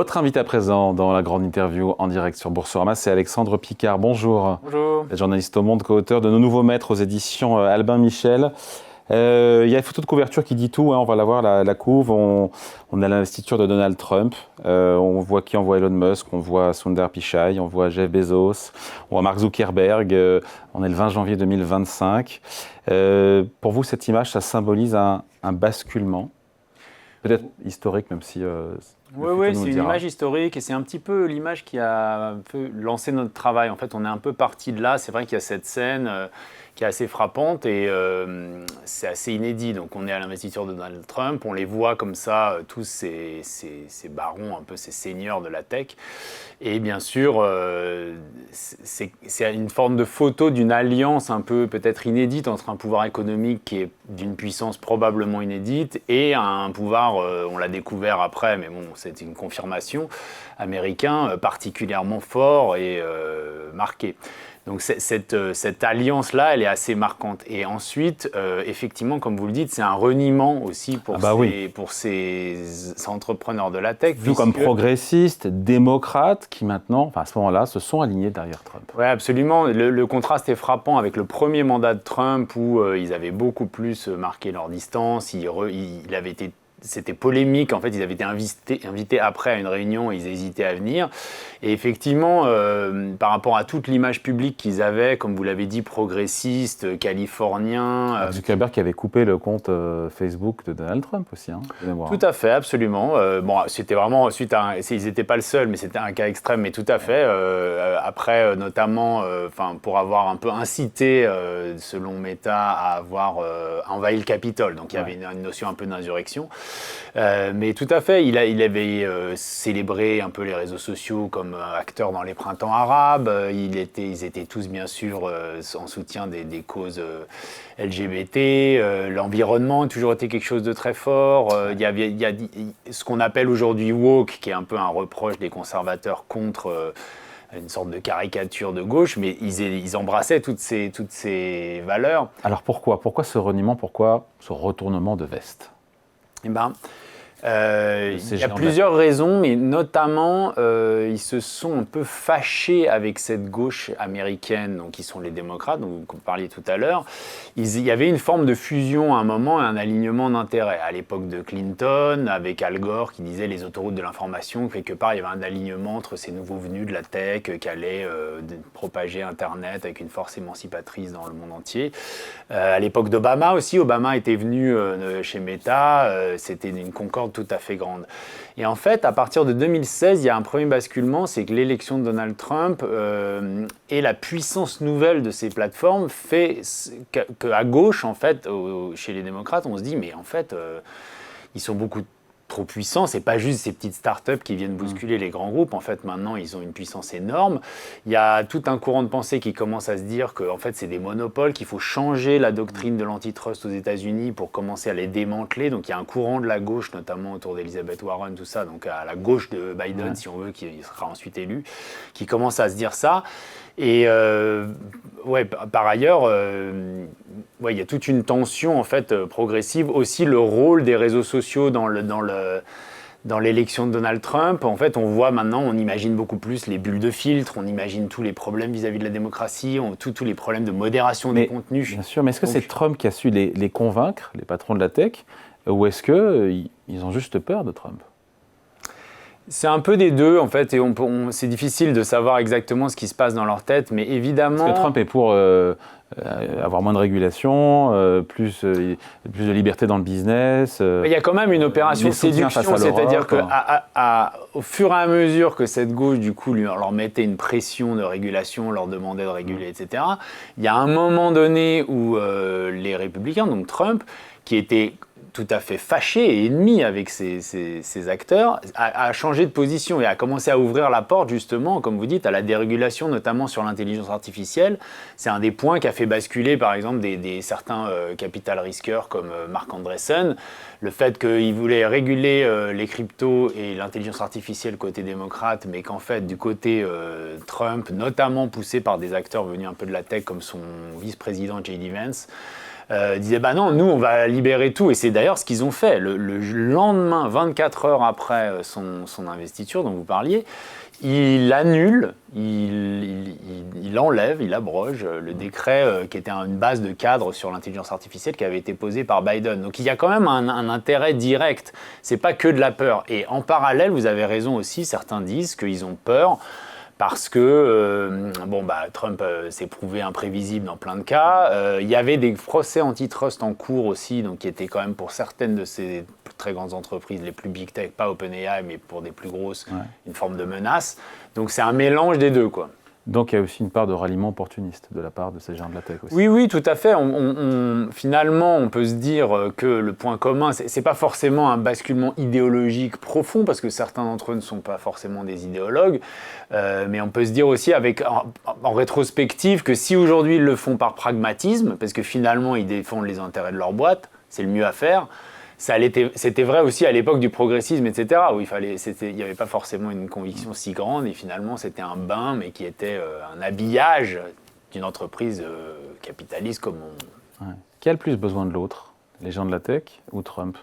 Votre invité à présent dans la grande interview en direct sur Boursorama, c'est Alexandre Picard. Bonjour. Bonjour. Vous êtes journaliste au Monde, co-auteur de Nos Nouveaux Maîtres aux éditions Albin Michel. Il y a une photo de couverture qui dit tout, hein, on va la voir, la couve. On a l'investiture de Donald Trump. On voit qui? On voit Elon Musk, on voit Sundar Pichai, on voit Jeff Bezos, on voit Mark Zuckerberg. On est le 20 janvier 2025. Pour vous, cette image, ça symbolise un basculement, peut-être historique, même si... Oui, c'est une image historique et c'est un petit peu l'image qui a un peu lancé notre travail. En fait, on est un peu parti de là. C'est vrai qu'il y a cette scène qui est assez frappante et c'est assez inédit. Donc, on est à l'investiture de Donald Trump. On les voit comme ça, tous ces barons, un peu ces seigneurs de la tech. Et bien sûr, c'est une forme de photo d'une alliance un peu peut-être inédite entre un pouvoir économique qui est d'une puissance probablement inédite et un pouvoir, on l'a découvert après, mais bon, c'était une confirmation, américain particulièrement fort et marqué. Donc cette alliance-là, elle est assez marquante. Et ensuite, effectivement, comme vous le dites, c'est un reniement aussi pour ces entrepreneurs de la tech. Vu comme progressistes, démocrates, qui maintenant, à ce moment-là, se sont alignés derrière Trump. Oui, absolument. Le contraste est frappant avec le premier mandat de Trump où ils avaient beaucoup plus marqué leur distance. Il avait été... C'était polémique, en fait, ils avaient été invités après à une réunion, ils hésitaient à venir. Et effectivement, par rapport à toute l'image publique qu'ils avaient, comme vous l'avez dit, progressiste, californien... Zuckerberg qui avait coupé le compte Facebook de Donald Trump aussi, hein, de mémoire. Tout à fait, absolument. Bon, c'était vraiment suite à... Ils n'étaient pas le seul, mais c'était un cas extrême, mais tout à fait. Après, notamment, pour avoir un peu incité, selon Meta, à avoir envahi le Capitole. Donc, il y avait une notion un peu d'insurrection. Mais tout à fait, il avait célébré un peu les réseaux sociaux comme acteur dans les printemps arabes. Ils étaient tous bien sûr en soutien des causes LGBT. L'environnement a toujours été quelque chose de très fort. Il y a ce qu'on appelle aujourd'hui woke, qui est un peu un reproche des conservateurs contre une sorte de caricature de gauche, mais ils embrassaient toutes ces valeurs. Alors pourquoi ce reniement, pourquoi ce retournement de veste? Eh ben, il y a plusieurs raisons, mais notamment, ils se sont un peu fâchés avec cette gauche américaine, donc qui sont les démocrates, dont vous parliez tout à l'heure. Il y avait une forme de fusion à un moment et un alignement d'intérêts. À l'époque de Clinton, avec Al Gore qui disait les autoroutes de l'information, quelque part, il y avait un alignement entre ces nouveaux venus de la tech qui allaient propager Internet avec une force émancipatrice dans le monde entier. À l'époque d'Obama aussi, Obama était venu chez Meta, c'était une concorde tout à fait grande. Et en fait, à partir de 2016, il y a un premier basculement, c'est que l'élection de Donald Trump et la puissance nouvelle de ces plateformes fait qu'à gauche, en fait, chez les démocrates, on se dit, mais en fait, ils sont beaucoup trop puissants, c'est pas juste ces petites startups qui viennent bousculer les grands groupes. En fait, maintenant, ils ont une puissance énorme. Il y a tout un courant de pensée qui commence à se dire que, en fait, c'est des monopoles, qu'il faut changer la doctrine de l'antitrust aux États-Unis pour commencer à les démanteler. Donc, il y a un courant de la gauche, notamment autour d'Elizabeth Warren, tout ça, donc à la gauche de Biden, si on veut, qui sera ensuite élu, qui commence à se dire ça. Et par ailleurs, il y a toute une tension en fait progressive. Aussi le rôle des réseaux sociaux dans l'élection de Donald Trump. En fait, on voit maintenant, on imagine beaucoup plus les bulles de filtre, on imagine tous les problèmes vis-à-vis de la démocratie, tous les problèmes de modération des contenus. Bien sûr, mais est-ce que c'est Trump qui a su les convaincre, les patrons de la tech, ou est-ce qu'ils ont juste peur de Trump ? C'est un peu des deux, en fait, et c'est difficile de savoir exactement ce qui se passe dans leur tête, mais évidemment... Est-ce que Trump est pour avoir moins de régulation, plus de liberté dans le business Il y a quand même une opération de séduction, c'est-à-dire qu'au fur et à mesure que cette gauche, du coup, leur mettait une pression de régulation, leur demandait de réguler, etc., il y a un moment donné où les républicains, donc Trump, qui était tout à fait fâché et ennemi avec ces acteurs, a changé de position et a commencé à ouvrir la porte justement, comme vous dites, à la dérégulation, notamment sur l'intelligence artificielle. C'est un des points qui a fait basculer par exemple certains capital risqueurs comme Mark Andreessen, le fait qu'il voulait réguler les cryptos et l'intelligence artificielle côté démocrate, mais qu'en fait du côté Trump, notamment poussé par des acteurs venus un peu de la tech comme son vice-président J.D. Vance, disaient bah non, nous on va libérer tout. Et c'est d'ailleurs ce qu'ils ont fait. Le lendemain, 24 heures après son investiture dont vous parliez, il annule, il enlève, il abroge le décret qui était une base de cadre sur l'intelligence artificielle qui avait été posé par Biden. Donc il y a quand même un intérêt direct. C'est pas que de la peur. Et en parallèle, vous avez raison aussi, certains disent qu'ils ont peur parce que Trump s'est prouvé imprévisible dans plein de cas. Il y avait des procès antitrust en cours aussi, donc qui étaient quand même pour certaines de ces très grandes entreprises, les plus big tech, pas OpenAI, mais pour des plus grosses, une forme de menace. Donc c'est un mélange des deux, quoi. Donc il y a aussi une part de ralliement opportuniste de la part de ces géants de la tech aussi. Oui, tout à fait. Finalement, on peut se dire que le point commun, c'est pas forcément un basculement idéologique profond, parce que certains d'entre eux ne sont pas forcément des idéologues, mais on peut se dire aussi en rétrospective que si aujourd'hui ils le font par pragmatisme, parce que finalement ils défendent les intérêts de leur boîte, c'est le mieux à faire. C'était vrai aussi à l'époque du progressisme, etc., où il n'y avait pas forcément une conviction si grande, et finalement c'était un bain, mais qui était un habillage d'une entreprise capitaliste comme on... Ouais. Qui a le plus besoin de l'autre, les gens de la tech ou Trump?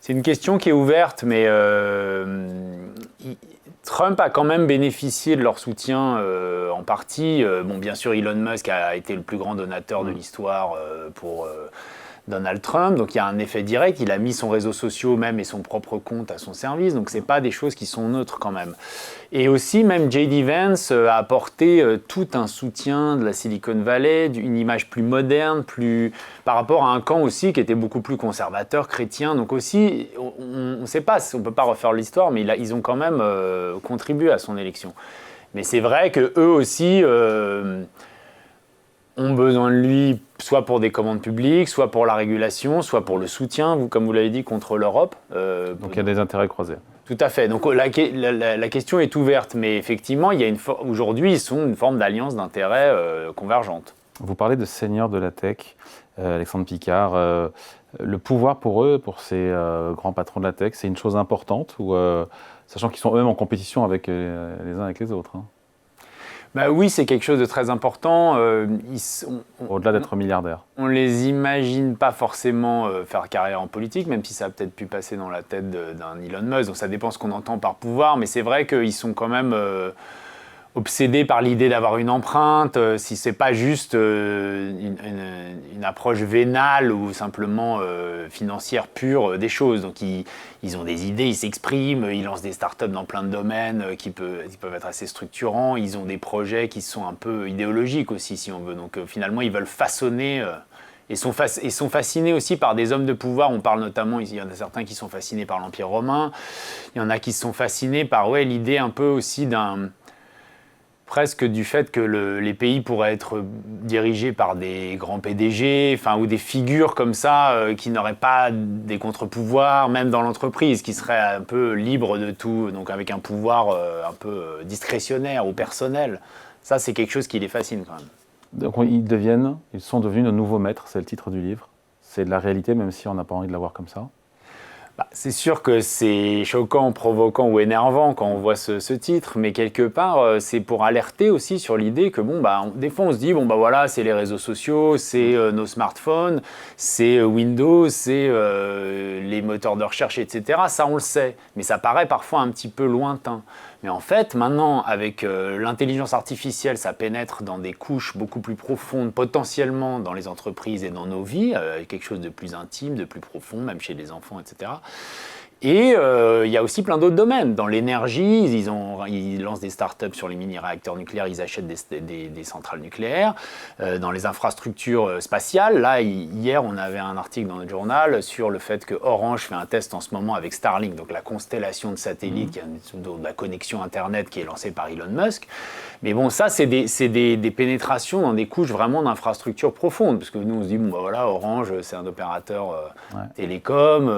C'est une question qui est ouverte, mais Trump a quand même bénéficié de leur soutien en partie. Bien sûr, Elon Musk a été le plus grand donateur de l'histoire pour... Donald Trump, donc il y a un effet direct, il a mis son réseau social même et son propre compte à son service, donc c'est pas des choses qui sont neutres quand même. Et aussi même J.D. Vance a apporté tout un soutien de la Silicon Valley, une image plus moderne, par rapport à un camp aussi qui était beaucoup plus conservateur, chrétien, donc aussi, on ne sait pas, on ne peut pas refaire l'histoire, mais ils ont quand même contribué à son élection. Mais c'est vrai qu'eux aussi... ont besoin de lui, soit pour des commandes publiques, soit pour la régulation, soit pour le soutien, comme vous l'avez dit, contre l'Europe. Donc il y a des intérêts croisés. Tout à fait. Donc la question est ouverte, mais effectivement, aujourd'hui, ils sont une forme d'alliance d'intérêts convergente. Vous parlez de seigneurs de la tech, Alexandre Picard. Le pouvoir pour eux, pour ces grands patrons de la tech, c'est une chose importante, sachant qu'ils sont eux-mêmes en compétition avec les uns avec les autres. Oui, c'est quelque chose de très important. Au-delà d'être milliardaires. On ne les imagine pas forcément faire carrière en politique, même si ça a peut-être pu passer dans la tête d'un Elon Musk. Donc ça dépend ce qu'on entend par pouvoir, mais c'est vrai qu'ils sont quand même obsédés par l'idée d'avoir une empreinte, si c'est pas juste une approche vénale ou simplement financière pure des choses. Donc ils ont des idées, ils s'expriment, ils lancent des startups dans plein de domaines qui peuvent être assez structurants. Ils ont des projets qui sont un peu idéologiques aussi, si on veut. Donc finalement, ils veulent façonner... et sont fascinés aussi par des hommes de pouvoir. On parle notamment, il y en a certains qui sont fascinés par l'Empire romain. Il y en a qui sont fascinés par l'idée un peu aussi presque du fait que les pays pourraient être dirigés par des grands PDG, ou des figures comme ça qui n'auraient pas des contre-pouvoirs, même dans l'entreprise, qui seraient un peu libres de tout, donc avec un pouvoir un peu discrétionnaire ou personnel. Ça, c'est quelque chose qui les fascine quand même. Donc ils sont devenus nos nouveaux maîtres, c'est le titre du livre. C'est de la réalité, même si on n'a pas envie de la voir comme ça. C'est sûr que c'est choquant, provoquant ou énervant quand on voit ce titre, mais quelque part, c'est pour alerter aussi sur l'idée que, des fois on se dit, voilà, c'est les réseaux sociaux, c'est nos smartphones, c'est Windows, c'est les moteurs de recherche, etc. Ça, on le sait, mais ça paraît parfois un petit peu lointain. Mais en fait, maintenant, avec l'intelligence artificielle, ça pénètre dans des couches beaucoup plus profondes, potentiellement dans les entreprises et dans nos vies, quelque chose de plus intime, de plus profond, même chez les enfants, etc. Et il y a aussi plein d'autres domaines. Dans l'énergie, ils lancent des startups sur les mini-réacteurs nucléaires, ils achètent des centrales nucléaires. Dans les infrastructures spatiales, là, hier, on avait un article dans notre journal sur le fait que Orange fait un test en ce moment avec Starlink, donc la constellation de satellites, de la connexion Internet qui est lancée par Elon Musk. Mais ça, c'est des pénétrations dans des couches vraiment d'infrastructures profondes, parce que nous, on se dit, Orange, c'est un opérateur télécom,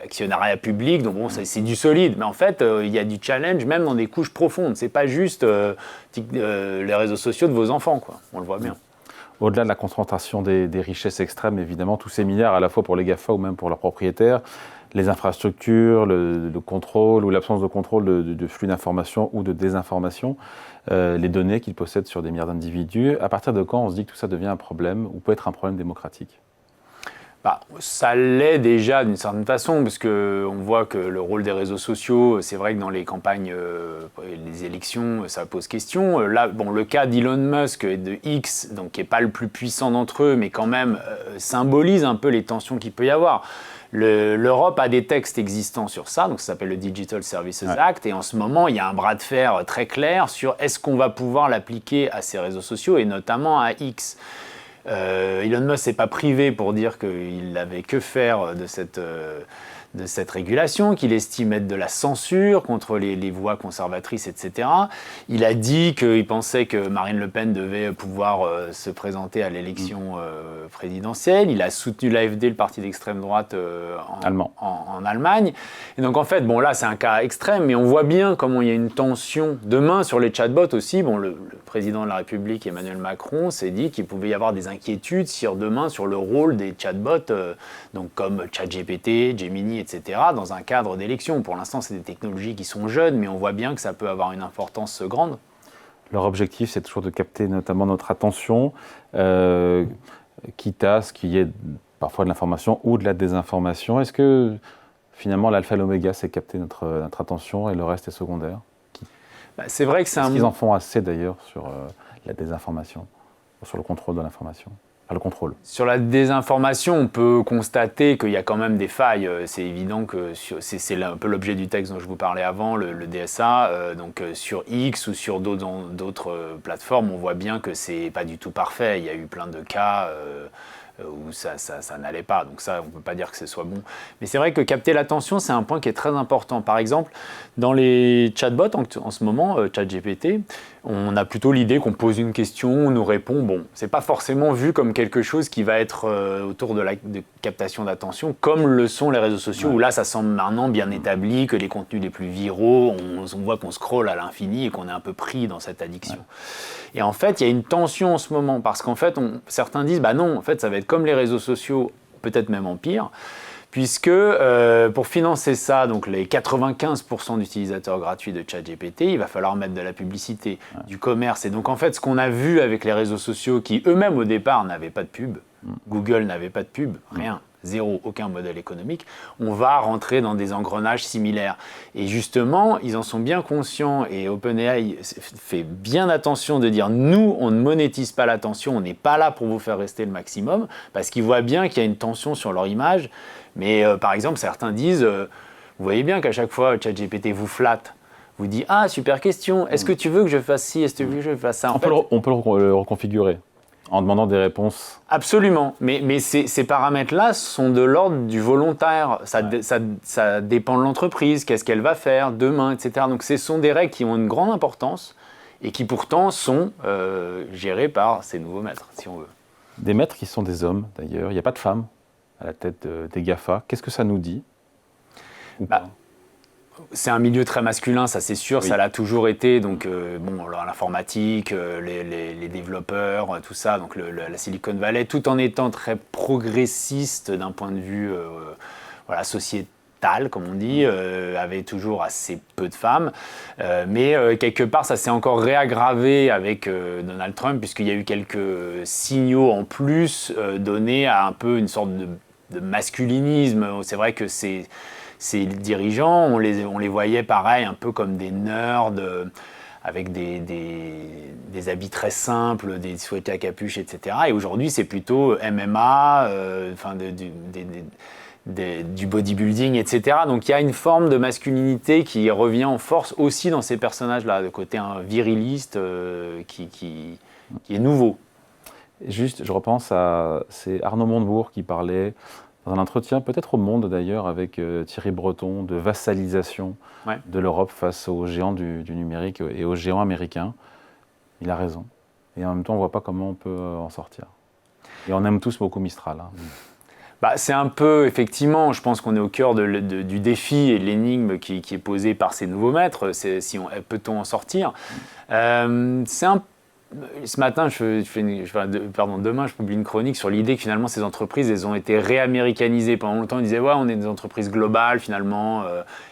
actionnariat public, donc c'est du solide. Mais en fait, il y a du challenge même dans des couches profondes. C'est pas juste les réseaux sociaux de vos enfants, quoi. On le voit bien. Au-delà de la concentration des richesses extrêmes, évidemment, tous ces milliards, à la fois pour les GAFA ou même pour leurs propriétaires, les infrastructures, le contrôle ou l'absence de contrôle de flux d'informations ou de désinformation, les données qu'il possède sur des milliards d'individus. À partir de quand on se dit que tout ça devient un problème ou peut être un problème démocratique ? Ça l'est déjà d'une certaine façon, parce qu'on voit que le rôle des réseaux sociaux, c'est vrai que dans les campagnes, les élections, ça pose question. Là, le cas d'Elon Musk et de X, donc, qui n'est pas le plus puissant d'entre eux, mais quand même symbolise un peu les tensions qu'il peut y avoir. L'Europe a des textes existants sur ça, donc ça s'appelle le Digital Services Act, et en ce moment, il y a un bras de fer très clair sur est-ce qu'on va pouvoir l'appliquer à ces réseaux sociaux, et notamment à X. Elon Musk s'est pas privé pour dire qu'il n'avait que faire de cette régulation, qu'il estime être de la censure contre les voix conservatrices, etc. Il a dit qu'il pensait que Marine Le Pen devait pouvoir se présenter à l'élection présidentielle. Il a soutenu l'AfD, le parti d'extrême droite en Allemagne. Et donc en fait, là c'est un cas extrême, mais on voit bien comment il y a une tension. Demain sur les chatbots aussi, le président de la République, Emmanuel Macron, s'est dit qu'il pouvait y avoir des inquiétudes demain sur le rôle des chatbots, donc comme ChatGPT, Gemini, etc., dans un cadre d'élection. Pour l'instant, c'est des technologies qui sont jeunes, mais on voit bien que ça peut avoir une importance grande. Leur objectif, c'est toujours de capter notamment notre attention, quitte à ce qu'il y ait parfois de l'information ou de la désinformation. Est-ce que finalement l'alpha et l'oméga, c'est capter notre attention et le reste est secondaire ? C'est vrai que c'est Est-ce qu'ils en font assez d'ailleurs sur la désinformation, sur le contrôle de l'information ? Le contrôle. Sur la désinformation, on peut constater qu'il y a quand même des failles. C'est évident que c'est un peu l'objet du texte dont je vous parlais avant, le DSA. Donc sur X ou sur d'autres plateformes, on voit bien que c'est pas du tout parfait. Il y a eu plein de cas où ça n'allait pas. Donc ça, on ne peut pas dire que ce soit bon. Mais c'est vrai que capter l'attention, c'est un point qui est très important. Par exemple, dans les chatbots, en ce moment, ChatGPT, on a plutôt l'idée qu'on pose une question, on nous répond. C'est pas forcément vu comme quelque chose qui va être autour de captation d'attention, comme le sont les réseaux sociaux, où là, ça semble maintenant bien établi, que les contenus les plus viraux, on voit qu'on scrolle à l'infini et qu'on est un peu pris dans cette addiction. Et en fait, il y a une tension en ce moment, parce qu'en fait, certains disent, non, en fait, ça va être comme les réseaux sociaux, peut-être même en pire, puisque pour financer ça, donc les 95% d'utilisateurs gratuits de ChatGPT, il va falloir mettre de la publicité, du commerce. Et donc en fait, ce qu'on a vu avec les réseaux sociaux qui eux-mêmes au départ n'avaient pas de pub, Google n'avait pas de pub, rien, zéro, aucun modèle économique, on va rentrer dans des engrenages similaires. Et justement, ils en sont bien conscients et OpenAI fait bien attention de dire nous, on ne monétise pas l'attention, on n'est pas là pour vous faire rester le maximum, parce qu'ils voient bien qu'il y a une tension sur leur image. Mais par exemple, certains disent, vous voyez bien qu'à chaque fois, ChatGPT vous flatte, vous dit « Ah, super question, est-ce que tu veux que je fasse ci, est-ce que tu veux que je fasse ça ?» On peut le reconfigurer en demandant des réponses. Absolument, mais ces paramètres-là sont de l'ordre du volontaire. Ça dépend de l'entreprise, qu'est-ce qu'elle va faire demain, etc. Donc ce sont des règles qui ont une grande importance et qui pourtant sont gérées par ces nouveaux maîtres, si on veut. Des maîtres qui sont des hommes, d'ailleurs. Il n'y a pas de femmes à la tête des GAFA. Qu'est-ce que ça nous dit ? C'est un milieu très masculin, ça c'est sûr, ça l'a toujours été. Donc, l'informatique, les développeurs, tout ça, donc la Silicon Valley, tout en étant très progressiste d'un point de vue sociétal, comme on dit, avait toujours assez peu de femmes. Mais quelque part, ça s'est encore réaggravé avec Donald Trump, puisqu'il y a eu quelques signaux en plus donnés à un peu une sorte de masculinisme. C'est vrai que ces dirigeants, on les voyait pareil, un peu comme des nerds, avec des habits très simples, des sweats à capuche, etc. Et aujourd'hui, c'est plutôt MMA, du bodybuilding, etc. Donc il y a une forme de masculinité qui revient en force aussi dans ces personnages-là, le côté viriliste qui est nouveau. Juste, je repense c'est Arnaud Montebourg qui parlait dans un entretien, peut-être au Monde d'ailleurs, avec Thierry Breton, de vassalisation de l'Europe face aux géants du numérique et aux géants américains. Il a raison. Et en même temps, on ne voit pas comment on peut en sortir. Et on aime tous beaucoup Mistral. C'est un peu, effectivement, je pense qu'on est au cœur du défi et de l'énigme qui est posée par ces nouveaux maîtres. Peut-on en sortir ? C'est un ce matin, demain, je publie une chronique sur l'idée que finalement ces entreprises, elles ont été réaméricanisées. Pendant longtemps, on disait ouais, on est des entreprises globales finalement.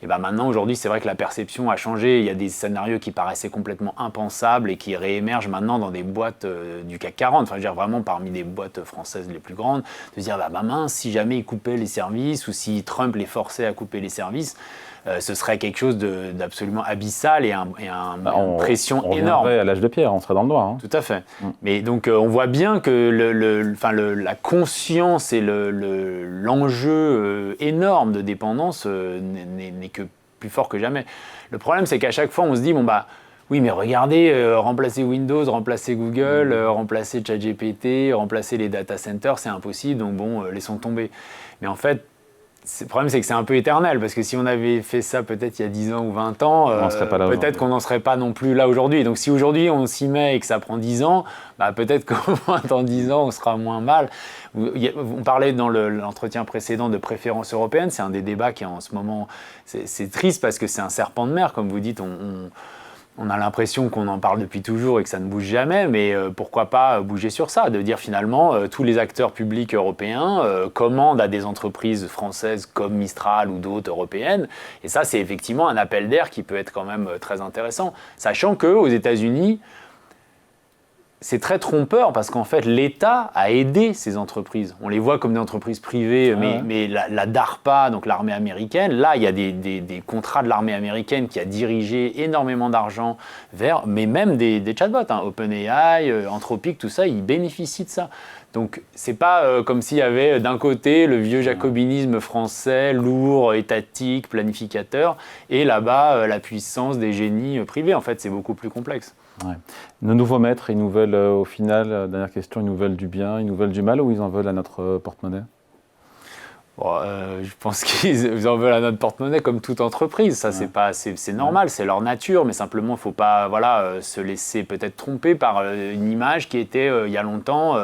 Et ben maintenant, aujourd'hui, c'est vrai que la perception a changé. Il y a des scénarios qui paraissaient complètement impensables et qui réémergent maintenant dans des boîtes du CAC 40. Enfin, je veux dire vraiment parmi les boîtes françaises les plus grandes, de se dire bah mince, si jamais ils coupaient les services ou si Trump les forçait à couper les services. Ce serait quelque chose d'absolument abyssal et une pression énorme. On reviendrait à l'âge de pierre, on serait dans le noir. Hein. Tout à fait. Mais donc on voit bien que la conscience et l'enjeu énorme de dépendance n'est que plus fort que jamais. Le problème, c'est qu'à chaque fois, on se dit, bon bah, oui, mais regardez, remplacer Windows, remplacer Google, remplacer ChatGPT, remplacer les data centers, c'est impossible, donc bon, laissons tomber. Mais en fait, le problème, c'est que c'est un peu éternel, parce que si on avait fait ça peut-être il y a 10 ans ou 20 ans, peut-être qu'on n'en serait pas non plus là aujourd'hui. Donc si aujourd'hui on s'y met et que ça prend 10 ans, bah, peut-être qu'au moins dans 10 ans on sera moins mal. On parlait dans l'entretien précédent de préférence européenne, c'est un des débats qui en ce moment, c'est triste parce que c'est un serpent de mer, comme vous dites, on a l'impression qu'on en parle depuis toujours et que ça ne bouge jamais, mais pourquoi pas bouger sur ça, de dire finalement tous les acteurs publics européens commandent à des entreprises françaises comme Mistral ou d'autres européennes, et ça c'est effectivement un appel d'air qui peut être quand même très intéressant, sachant qu'aux États-Unis, c'est très trompeur parce qu'en fait, l'État a aidé ces entreprises. On les voit comme des entreprises privées, mais la DARPA, donc l'armée américaine, là, il y a des contrats de l'armée américaine qui a dirigé énormément d'argent vers, mais même des chatbots, OpenAI, Anthropic, tout ça, ils bénéficient de ça. Donc, c'est pas comme s'il y avait d'un côté le vieux jacobinisme français, lourd, étatique, planificateur, et là-bas, la puissance des génies privés. En fait, c'est beaucoup plus complexe. Ouais. Nos nouveaux maîtres, ils nous veulent au final, dernière question, ils nous veulent du bien, ils nous veulent du mal ou ils en veulent à notre porte-monnaie ? Bon, je pense qu'ils en veulent à notre porte-monnaie comme toute entreprise. Ça, c'est normal, c'est leur nature, mais simplement, il ne faut pas se laisser peut-être tromper par une image qui était, il y a longtemps,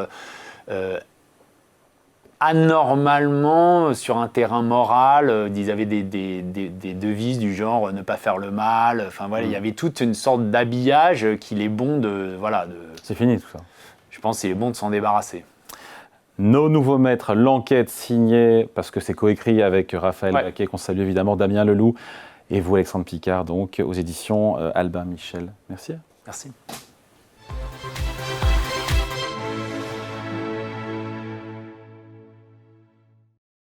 anormalement sur un terrain moral, ils avaient des devises du genre ne pas faire le mal. Enfin voilà, il y avait toute une sorte d'habillage qu'il est bon C'est fini tout ça. Je pense qu'il est bon de s'en débarrasser. Nos nouveaux maîtres, l'enquête signée, parce que c'est coécrit avec Raphaël Baquet, qu'on salue évidemment, Damien Leloup et vous Alexandre Picard, donc aux éditions Albin Michel. Merci. Merci.